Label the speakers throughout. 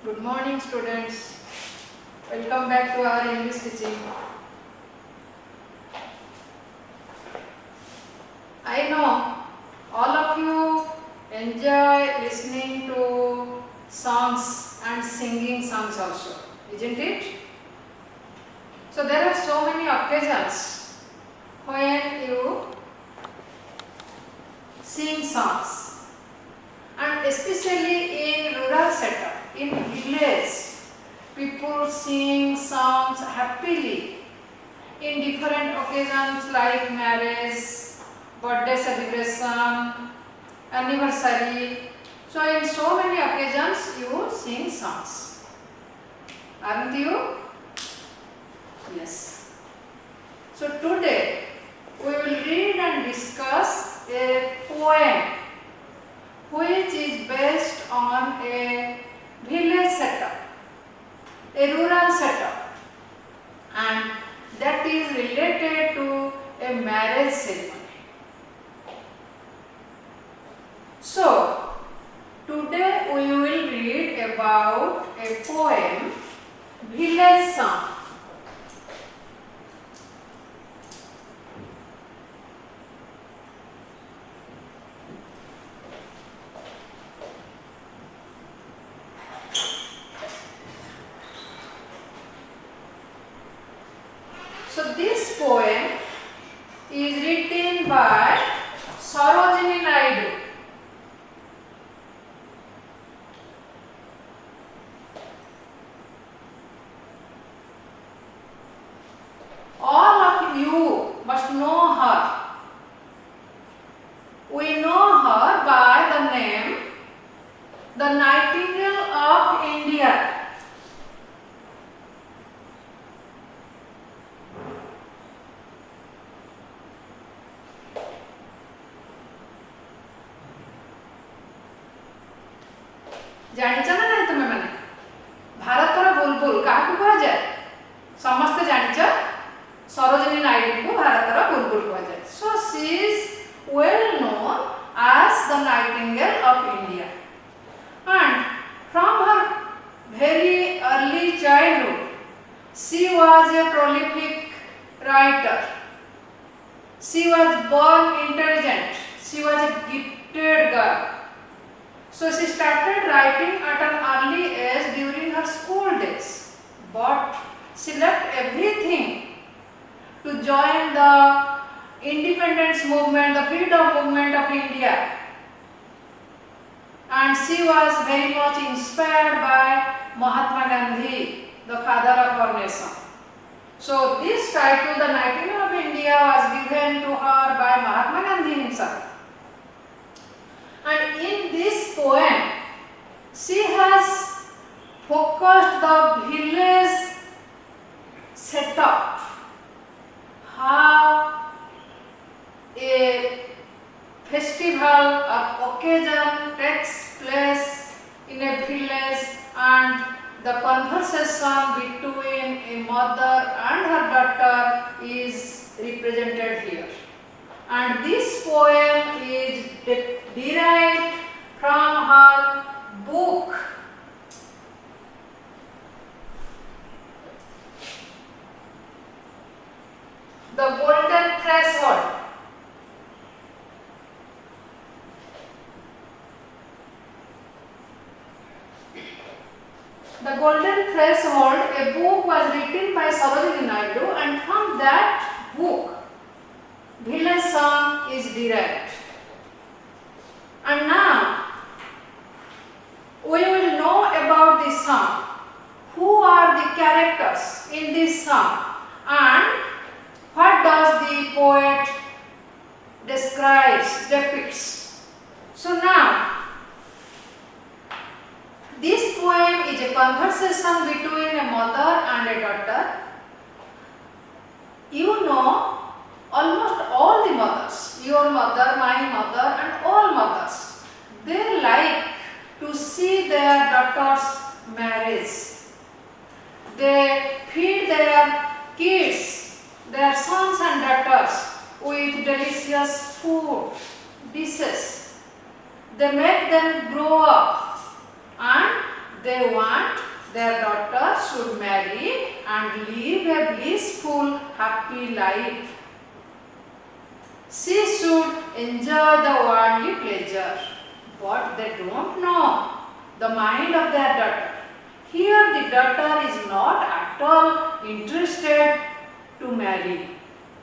Speaker 1: Good morning, students. Welcome back to our English teaching. I know all of you enjoy listening to songs and singing songs also, isn't it? So there are so many occasions when you sing songs, and especially in rural setup, in village, people sing songs happily in different occasions like marriage, birthday celebration, anniversary. So in so many occasions you sing songs, aren't you? Yes. So today we will read and discuss a poem which is based on a village setup, a rural setup, and that is related to a marriage ceremony. So today we will read about a poem, Village Song. So this poem is written by Sarojini Naidu. All of you must know her. We know her by the name the Nightingale of India. जानिच ना नहीं तुम मैंने भारतर बुलबुल क्या कह जाए समस्ते जानिच सरोजिनी नायडू को भारतर बुलबुल कह जाए. So she is well known as the Nightingale of India, and from her very early childhood she was a prolific writer. She was born intelligent. She was a gifted girl. So she started writing at an early age during her school days, but she left everything to join the independence movement, the freedom movement of India, and she was very much inspired by Mahatma Gandhi, the father of our nation. So this title, the Nightingale of India, was given to her by Mahatma Gandhi himself. And in this poem, she has focused the village setup, how a festival or occasion takes place in a village, and the conversation between a mother and her daughter is represented here. And this poem is derived from her book The Golden Threshold. The Golden Threshold, a book was written by Sarojini Naidu, and from that book Village Song is derived. And now we will know about this song. Who are the characters in this song, and what does the poet depicts. So now this poem is a conversation between a mother and a daughter. You know, almost all the mothers, your mother, my mother, and all mothers, they like to see their daughter's marriage. They feed their kids, their sons and daughters, with delicious food, dishes. They make them grow up, and they want their daughter should marry and live a blissful, happy life. She should enjoy the worldly pleasure, but they don't know the mind of their daughter. Here the daughter is not at all interested to marry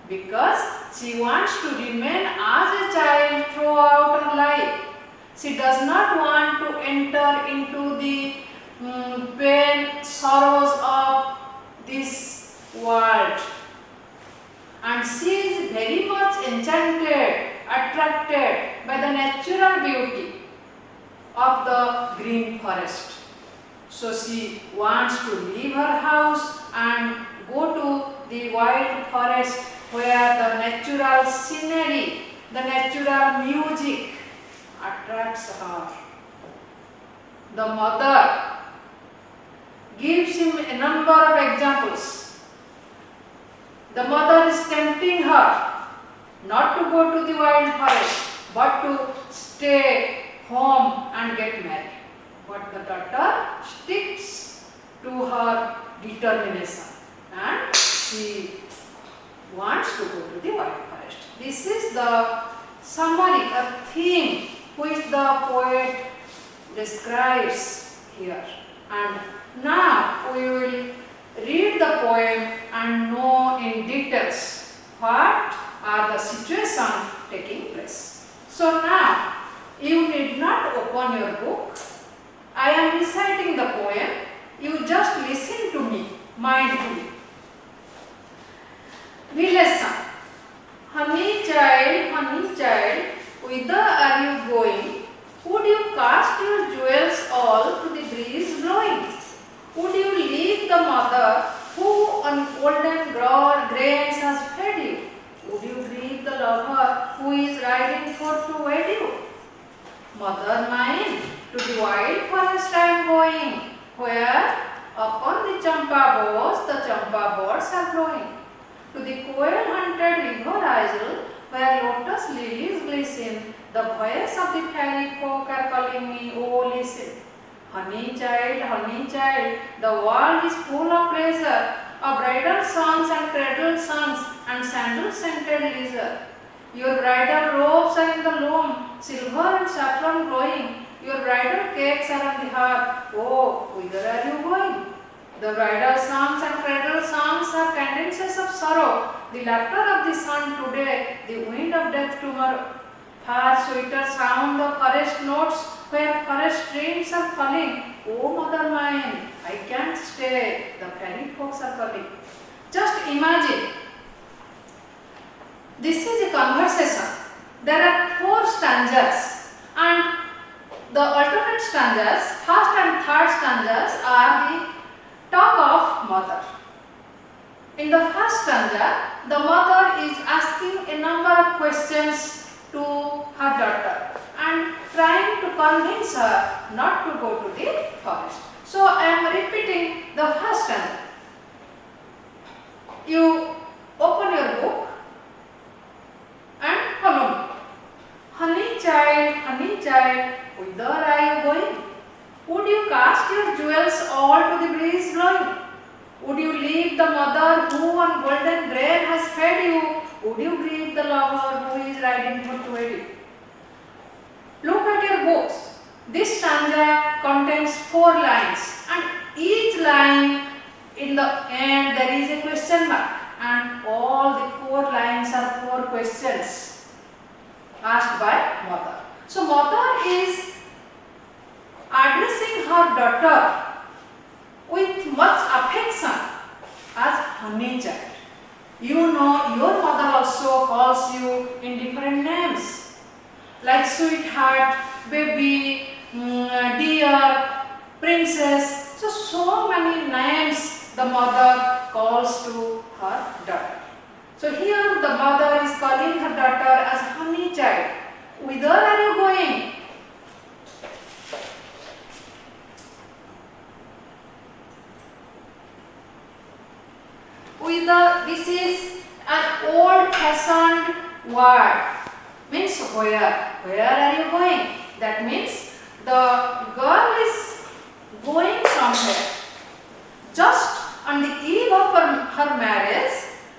Speaker 1: because she wants to remain as a child throughout her life. She does not want to enter into the pain, sorrows of this world. And she is very much enchanted, attracted by the natural beauty of the green forest. So she wants to leave her house and go to the wild forest where the natural scenery, the natural music attracts her. The mother gives him a number of examples. The mother is tempting her not to go to the wild forest but to stay home and get married. But the daughter sticks to her determination and she wants to go to the wild forest. This is the summary, a theme which the poet describes here. And now we will read the poem and know in details what are the situations taking place. So now you need not open your book. I am reciting the poem. You just listen to me mindfully. Village song. Honey child, whither are you going? Would you cast your jewels all to the breeze blowing? Would you leave the mother who on golden grains has fed you? Would you grieve the lover who is riding forth to wed you? Mother mine, to the wild forest I am going, where upon the champa boughs the champa buds are blowing. To the coil-hunted river isle, where lotus lilies glisten, the voice of the fairy folk are calling me, oh listen. Honey child, the world is full of pleasure, of bridal songs and cradle songs and sandal-scented leisure. Your bridal robes are in the loom, silver and saffron glowing. Your bridal cakes are on the hearth. Oh, whither are you going? The bridal songs and cradle songs are cadences of sorrow, the laughter of the sun today, the wind of death tomorrow. Far sweeter sound of forest notes where forest streams are falling. Oh mother mine, I can't stay, the fairy folks are calling. Just imagine, this is a conversation. There are 4 stanzas and the alternate stanzas, first and third stanzas are the talk of mother. In the first stanza, the mother is asking a number of questions to her daughter and trying to convince her not to go to the forest. So I am repeating the first stanza. You open your book and follow me. Honey child, whither are you going? Would you cast your jewels all to the breeze blowing? Would you leave the mother who on golden grain has fed you? Would you grieve the lover who is riding forth to wed you? Look at your books. This stanza contains 4 lines and each line in the end there is a question mark and all the 4 lines are 4 questions asked by mother. So mother is addressing her daughter with much affection as honey child. You know your mother also calls you in different names like sweetheart, baby, dear, princess. So many names the mother calls to her daughter. So here the mother is calling her daughter as honey child. Whither are you going? This is an old-fashioned word. Means where? Where are you going? That means the girl is going somewhere. Just on the eve of her marriage,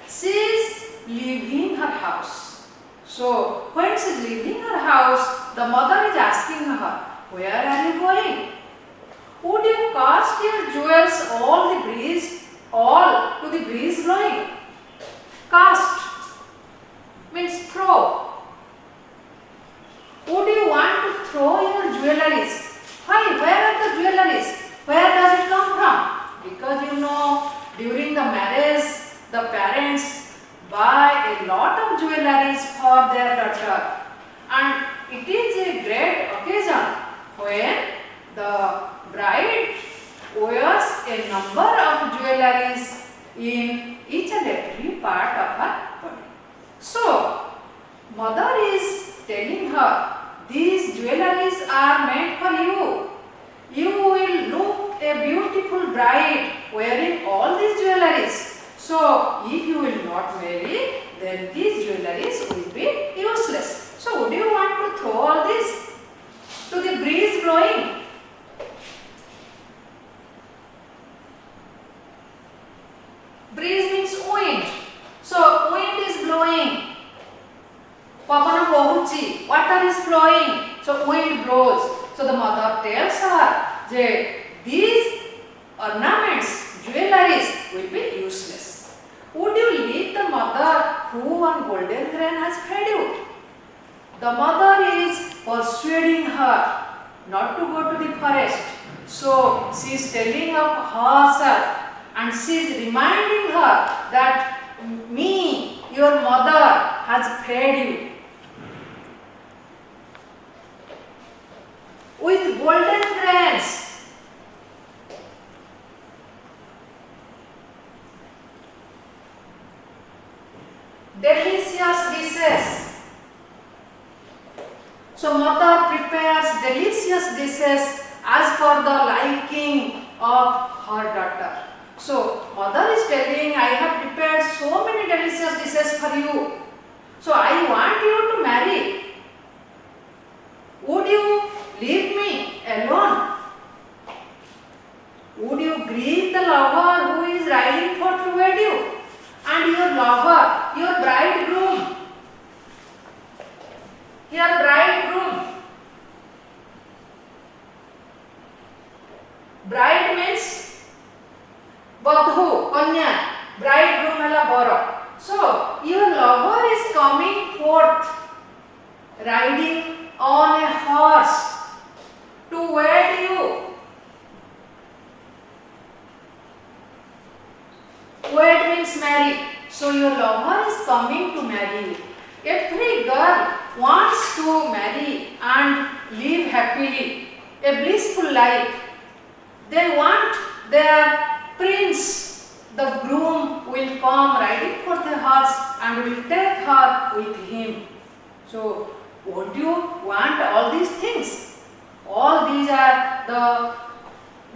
Speaker 1: she is leaving her house. So, when she is leaving her house, the mother is asking her, where are you going? Would you cast your jewels all to the breeze blowing? Cast means throw. Would you want to throw your jewelries? Why? Where are the jewelries? Where does it come from? Because you know, during the marriage, the parents buy a lot of jewelries for their daughter, and it is a great occasion when the bride wears a number of jewelries in each and every part of her body. So, mother is telling her, these jewelries are meant for you. You will look a beautiful bride wearing all these jewelries. So, if you will not marry, then these jewelries will be useless. So, would you want to throw all this to the breeze blowing? Breeze means wind. So, wind is blowing. Papana bohuchi, water is flowing. So, wind blows. So, the mother tells her that these ornaments, jewelries will be useless. Would you leave the mother who on golden grain has fed you? The mother is persuading her not to go to the forest. So, she is telling of herself and she is reminding her that me, your mother, has fed you with golden grains. Delicious dishes. So mother prepares delicious dishes as per the liking of her daughter. So mother is telling, I have prepared so many delicious dishes for you. So I want you to marry. Would you leave me alone? Would you grieve the lover who is riding forth to wed you? And your lover, your bridegroom. Your bridegroom. Bride means Badhu, Kanya. Bridegroom hela bara. So, your lover is coming forth riding on a horse to wed you. Wed means marry. So your lover is coming to marry you. Every girl wants to marry and live happily, a blissful life. They want their prince, the groom, will come riding for the horse and will take her with him. So, won't you want all these things? All these are the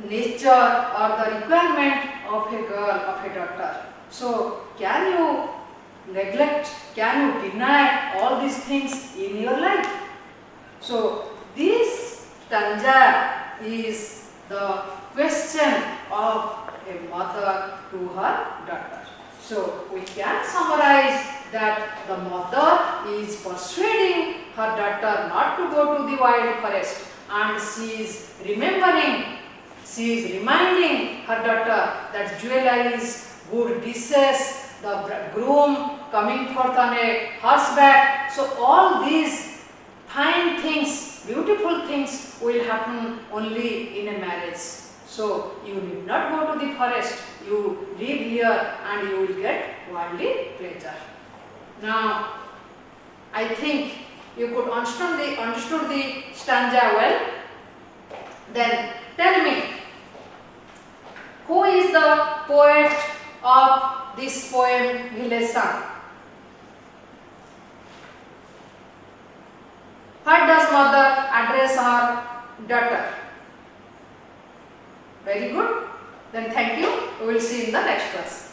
Speaker 1: nature or the requirement of a girl, of a daughter. So, can you neglect, can you deny all these things in your life? So, this stanza is the question of a mother to her daughter. So, we can summarize that the mother is persuading her daughter not to go to the wild forest, and she is remembering, she is reminding her daughter that jewelries, good dishes, the groom coming forth on a horseback. So all these fine things, beautiful things will happen only in a marriage. So you need not go to the forest, you live here and you will get worldly pleasure. Now, I think you could understood the stanza well. Then tell me, who is the poet of this poem Village Song? What does mother address her daughter? Very good. Then thank you. We will see in the next class.